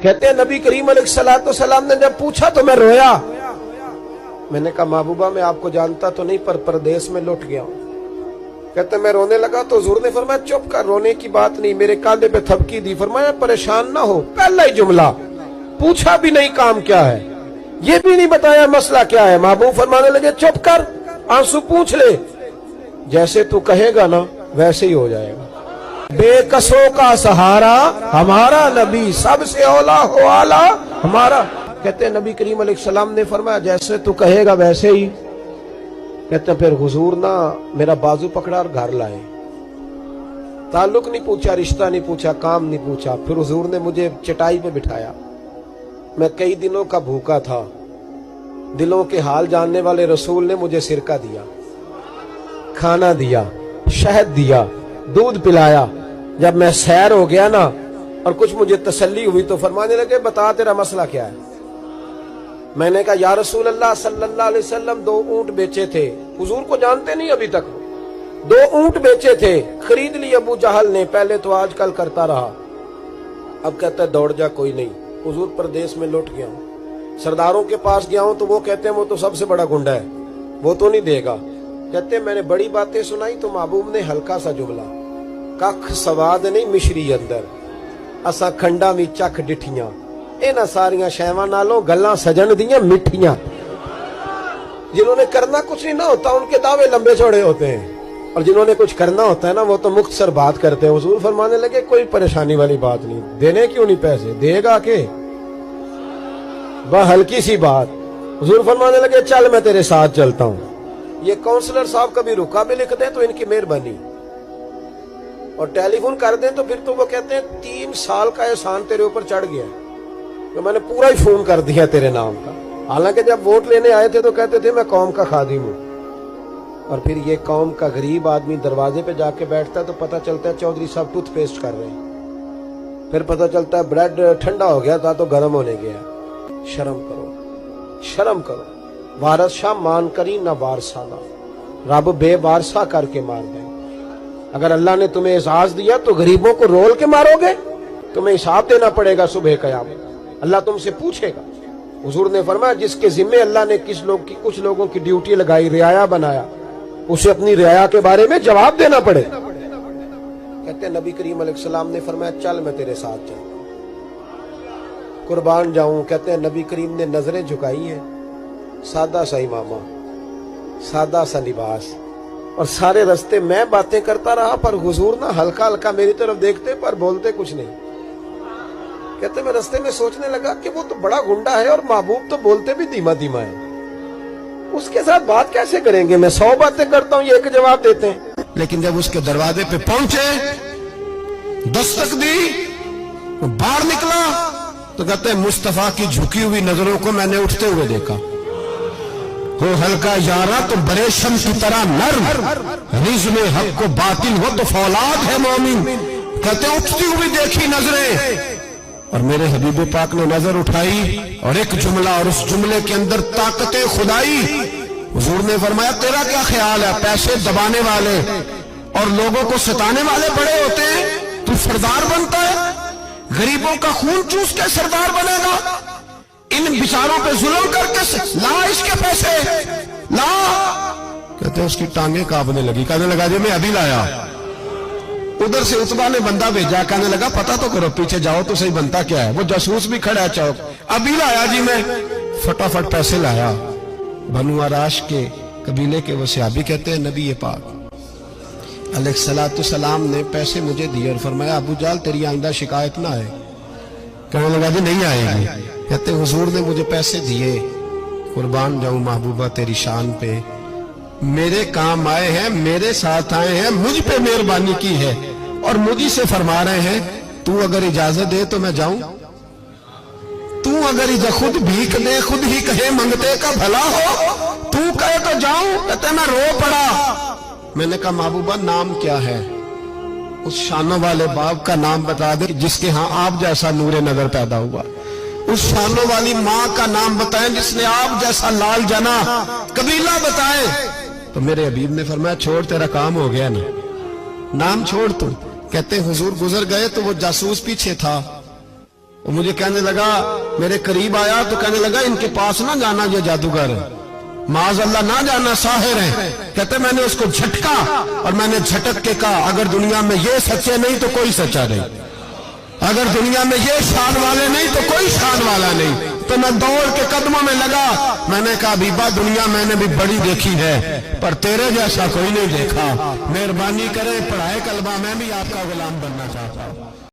कहते हैं नबी करीम अलैहिस्सलाम ने जब पूछा तो मैं रोया। मैंने कहा महबूबा मैं आपको जानता तो नहीं पर परदेश में लौट गया हूं। कहते मैं रोने लगा तो हुजूर ने फरमाया चुप कर, रोने की बात नहीं। मेरे कांधे पे थपकी दी, फरमाया परेशान ना हो। पहला ही जुमला, पूछा भी नहीं काम क्या है, ये भी नहीं बताया मसला क्या है। महबूब फरमाने लगे चुप कर, आंसू पूछ ले, जैसे तू कहेगा ना वैसे ही हो जाएगा। बेकसों का सहारा हमारा नबी, सबसे औला हो आला हमारा। कहते हैं नबी करीम अलैहिस्सलाम ने फरमाया जैसे तू कहेगा वैसे ही। कहते हैं फिर हुजूर ना मेरा बाजू पकड़ा और घर लाए। ताल्लुक नहीं पूछा, रिश्ता नहीं पूछा, काम नहीं पूछा। फिर हुजूर ने मुझे चटाई पे बिठाया। मैं कई दिनों का भूखा था। दिलों के हाल जानने वाले रसूल ने मुझे सिरका दिया, खाना दिया, शहद दिया, दूध पिलाया। जब मैं सैर हो गया ना और कुछ मुझे तसल्ली हुई तो फरमाने लगे बता तेरा मसला क्या है। मैंने कहा या रसूल अल्लाह सल्लल्लाहु अलैहि वसल्लम 2 ऊंट बेचे थे। हुजूर को जानते नहीं अभी तक। 2 ऊंट बेचे थे, खरीद ली अबू जहल ने। पहले तो आजकल करता रहा, अब कहता है दौड़ जा, कोई नहीं। हुजूर प्रदेश में लौट गया हूं, सरदारों के पास गया हूं तो वो कहते हैं वो तो सबसे बड़ा गुंडा है, वो तो नहीं देगा। कहते हैं मैंने बड़ी बातें सुनाई तो महबूब ने हल्का सा जुमला, कख सवाद नहीं मिश्री अंदर, असा खंडा भी चख डिठियां, इन्हां सारियां शैवां नालों गल्लां सजन दियां मिठियां। जिन्होंने करना कुछ नहीं ना होता उनके दावे लंबे चौड़े होते हैं, और जिन्होंने कुछ करना होता है ना वो तो मुख्तसर बात करते हैं। हुजूर फरमाने लगे कोई परेशानी वाली बात नहीं, देने क्यों नहीं पैसे, देगा के वह हल्की सी बात। हुजूर फरमाने लगे चल मैं तेरे साथ चलता हूं। ये काउंसलर साहब कभी रुका भी लिख दें तो इनकी मेहरबानी, और टेलीफोन कर दें तो फिर तो वो कहते हैं 3 साल का एहसान तेरे ऊपर चढ़ गया तो मैंने पूरा ही फोन कर दिया तेरे नाम का। हालांकि जब वोट लेने आए थे तो कहते थे मैं कौम का खादिम हूं, और फिर ये कौम का गरीब आदमी दरवाजे पे जाके बैठता है तो पता चलता है चौधरी साहब टूथपेस्ट कर रहे हैं, फिर पता चलता है ब्रेड ठंडा हो गया था तो गर्म होने गया। शर्म करो, शर्म करो। वारस शाह मान करी ना वारसाना, रब बेवारसा करके मार दे। अगर अल्लाह ने तुम्हें एजाज दिया तो गरीबों को रोल के मारोगे, तुम्हें हिसाब देना पड़ेगा सुबह कयामत, अल्लाह तुमसे पूछेगा। हुजूर ने फरमाया जिसके जिम्मे अल्लाह ने कुछ लोगों की ड्यूटी लगाई, रियाया बनाया, उसे अपनी रियाया के बारे में जवाब देना पड़े। कहते हैं नबी करीम अलैहिस्सलाम ने फरमाया चल मैं तेरे साथ चलता हूं, कुर्बान जाऊं। कहते हैं नबी करीम ने नजरें झुकाई हैं, सादा सा इमामा, सादा सा लिबास, और सारे रास्ते मैं बातें करता रहा पर हुजूर ना हल्का हल्का मेरी तरफ देखते पर बोलते कुछ नहीं। कहते मैं रास्ते में सोचने लगा कि वो तो बड़ा गुंडा है और महबूब तो बोलते भी धीमा धीमा है, उसके साथ बात कैसे करेंगे। मैं 100 बातें करता हूं, ये एक जवाब देते हैं। लेकिन जब उसके दरवाजे पे पहुंचे, दस्तक दी, वो बाहर निकला तो कहते हैं मुस्तफा की झुकी हुई नजरों को मैंने उठते हुए देखा। हो हल्का यारा तो बरेशम की तरह नर्म, रिज़्म हक को बातिल हो तो फौलाद है मोमिन। कहते उठती हुई देखी नजरें, और मेरे हबीब पाक ने नजर उठाई और एक जुमला, और उस जुमले के अंदर ताकत खुदाई। हुजूर ने फरमाया तेरा क्या ख्याल है, पैसे दबाने वाले और लोगों को सताने वाले बड़े होते हैं, तू सरदार बनता है, गरीबों का खून चूस के सरदार बनेगा, इन बिचारों पे जुल्म करके ला इसके पैसे ला। कहते उसकी टांगे कांपने लगी, कहने लगा जी मैं अभी लाया। उधर से उतबा ने बंदा भेजा, कहने लगा पता तो करो, पीछे जाओ तो सही बनता क्या है। वो जासूस भी खड़ा है चौक, अभी लाया जी मैं। फटाफट पैसे लाया। बनु आराश के कबीले के वो सहाबी कहते हैं नबी पाक अलैहिस्सलाम ने पैसे मुझे दिए और फरमाया अबू जाल तेरी आइंदा शिकायत ना आए। कहने लगा जी नहीं आएगी। कहते हुजूर ने मुझे पैसे दिए, कुर्बान जाऊं महबूबा तेरी शान पे, मेरे काम आए हैं, मेरे साथ आए हैं, मुझ पे मेहरबानी की है, और मुझी से फरमा रहे हैं तू अगर इजाजत दे तो मैं जाऊं, तू अगर खुद भीख दे, खुद ही कहे मंगते का भला हो, तू कहे तो जाऊं। कहते मैं रो पड़ा। मैंने कहा महबूबा नाम क्या है, उस शानों वाले बाप का नाम बता दे जिसके यहाँ आप जैसा नूरे नजर पैदा हुआ, उस शानों वाली माँ का नाम बताएं जिसने आप जैसा लाल जना, कबीला बताएं। तो मेरे हबीब ने फरमाया छोड़ तेरा काम हो गया ना, नाम छोड़ तू। कहते हुजूर गुजर गए तो वो जासूस पीछे था, वो मुझे कहने लगा, मेरे करीब आया तो कहने लगा इनके पास ना जाना, ये जादूगर माज अल्लाह ना जाना, साहिर है। कहते मैंने उसको झटका और मैंने झटक के कहा, अगर दुनिया में ये सच्चे नहीं तो कोई सच्चा नहीं, अगर दुनिया में ये शान वाले नहीं तो कोई शान वाला नहीं। तो मैं दौड़ के कदमों में लगा, मैंने कहा बीबा दुनिया मैंने भी बड़ी देखी है पर तेरे जैसा कोई नहीं देखा, मेहरबानी करें पढ़ाए कलमा, मैं भी आपका गुलाम बनना चाहता हूं।